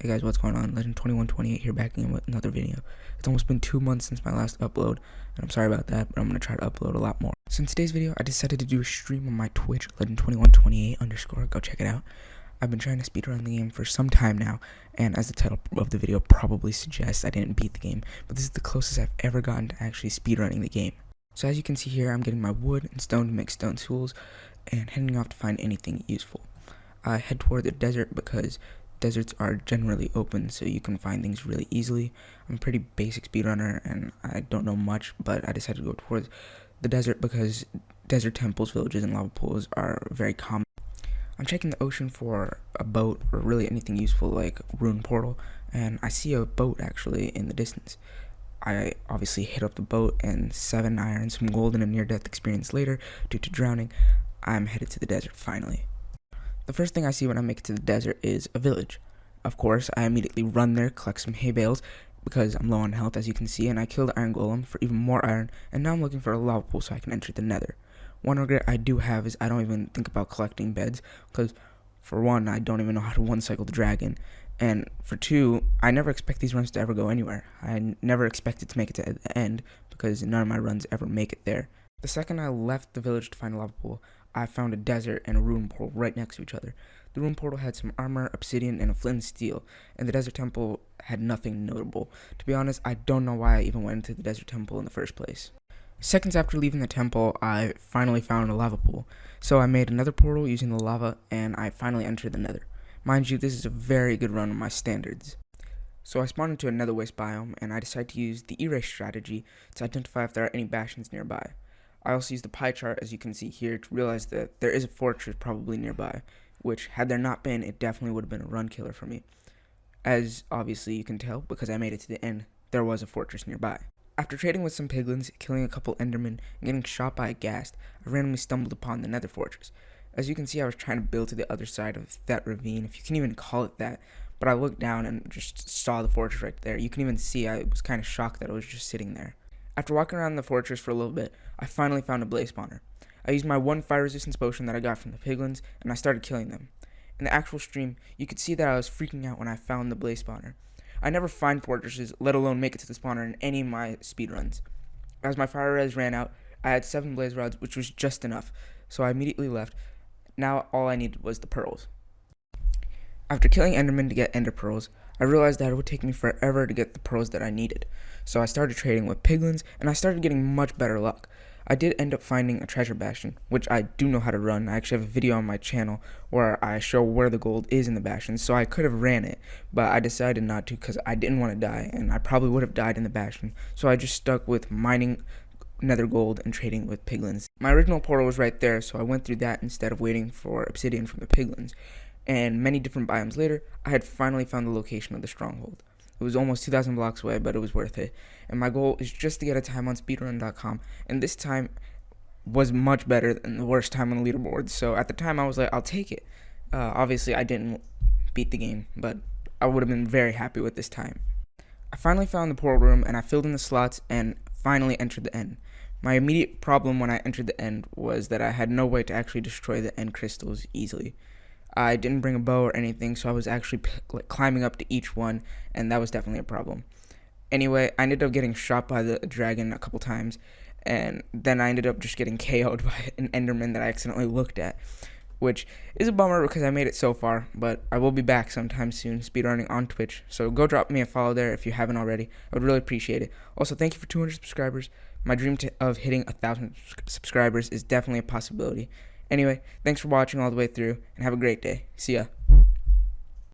Hey guys, what's going on? Legend2128 here, back again with another video. It's almost been 2 months since my last upload, and I'm sorry about that, but I'm going to try to upload a lot more. So in today's video, I decided to do a stream on my Twitch, Legend2128_, go check it out. I've been trying to speedrun the game for some time now, and as the title of the video probably suggests, I didn't beat the game, but this is the closest I've ever gotten to actually speedrunning the game. So as you can see here, I'm getting my wood and stone to make stone tools, and heading off to find anything useful. I head toward the desert because deserts are generally open, so you can find things really easily. I'm a pretty basic speedrunner, and I don't know much, but I decided to go towards the desert because desert temples, villages, and lava pools are very common. I'm checking the ocean for a boat or really anything useful like rune portal, and I see a boat actually in the distance. I obviously hit up the boat, and 7 iron, some gold, and a near-death experience later, due to drowning, I'm headed to the desert finally. The first thing I see when I make it to the desert is a village. Of course, I immediately run there, collect some hay bales, because I'm low on health as you can see, and I kill the iron golem for even more iron, and now I'm looking for a lava pool so I can enter the nether. One regret I do have is I don't even think about collecting beds, because for one, I don't even know how to one-cycle the dragon, and for two, I never expect these runs to ever go anywhere. I never expected to make it to the end, because none of my runs ever make it there. The second I left the village to find a lava pool, I found a desert and a rune portal right next to each other. The rune portal had some armor, obsidian, and a flint and steel, and the desert temple had nothing notable. To be honest, I don't know why I even went into the desert temple in the first place. Seconds after leaving the temple, I finally found a lava pool. So I made another portal using the lava, and I finally entered the nether. Mind you, this is a very good run on my standards. So I spawned into a nether waste biome, and I decided to use the erase strategy to identify if there are any bastions nearby. I also used the pie chart, as you can see here, to realize that there is a fortress probably nearby, which, had there not been, it definitely would have been a run killer for me. As obviously you can tell, because I made it to the end, there was a fortress nearby. After trading with some piglins, killing a couple endermen, and getting shot by a ghast, I randomly stumbled upon the nether fortress. As you can see, I was trying to build to the other side of that ravine, if you can even call it that, but I looked down and just saw the fortress right there. You can even see I was kind of shocked that it was just sitting there. After walking around the fortress for a little bit, I finally found a blaze spawner. I used my one fire resistance potion that I got from the piglins, and I started killing them. In the actual stream, you could see that I was freaking out when I found the blaze spawner. I never find fortresses, let alone make it to the spawner in any of my speedruns. As my fire res ran out, I had 7 blaze rods, which was just enough, so I immediately left. Now all I needed was the pearls. After killing endermen to get ender pearls, I realized that it would take me forever to get the pearls that I needed. So I started trading with piglins, and I started getting much better luck. I did end up finding a treasure bastion, which I do know how to run. I actually have a video on my channel where I show where the gold is in the bastion, so I could have ran it, but I decided not to because I didn't want to die, and I probably would have died in the bastion, so I just stuck with mining nether gold and trading with piglins. My original portal was right there, so I went through that instead of waiting for obsidian from the piglins. And many different biomes later, I had finally found the location of the stronghold. It was almost 2,000 blocks away, but it was worth it. And my goal is just to get a time on speedrun.com, and this time was much better than the worst time on the leaderboard. So at the time, I was like, I'll take it. Obviously, I didn't beat the game, but I would have been very happy with this time. I finally found the portal room, and I filled in the slots, and finally entered the end. My immediate problem when I entered the end was that I had no way to actually destroy the end crystals easily. I didn't bring a bow or anything, so I was actually climbing up to each one, and that was definitely a problem. Anyway, I ended up getting shot by the dragon a couple times, and then I ended up just getting KO'd by an enderman that I accidentally looked at, which is a bummer because I made it so far, but I will be back sometime soon speedrunning on Twitch, so go drop me a follow there if you haven't already. I would really appreciate it. Also, thank you for 200 subscribers. My dream of hitting 1,000 subscribers is definitely a possibility. Anyway, thanks for watching all the way through, and have a great day. See ya.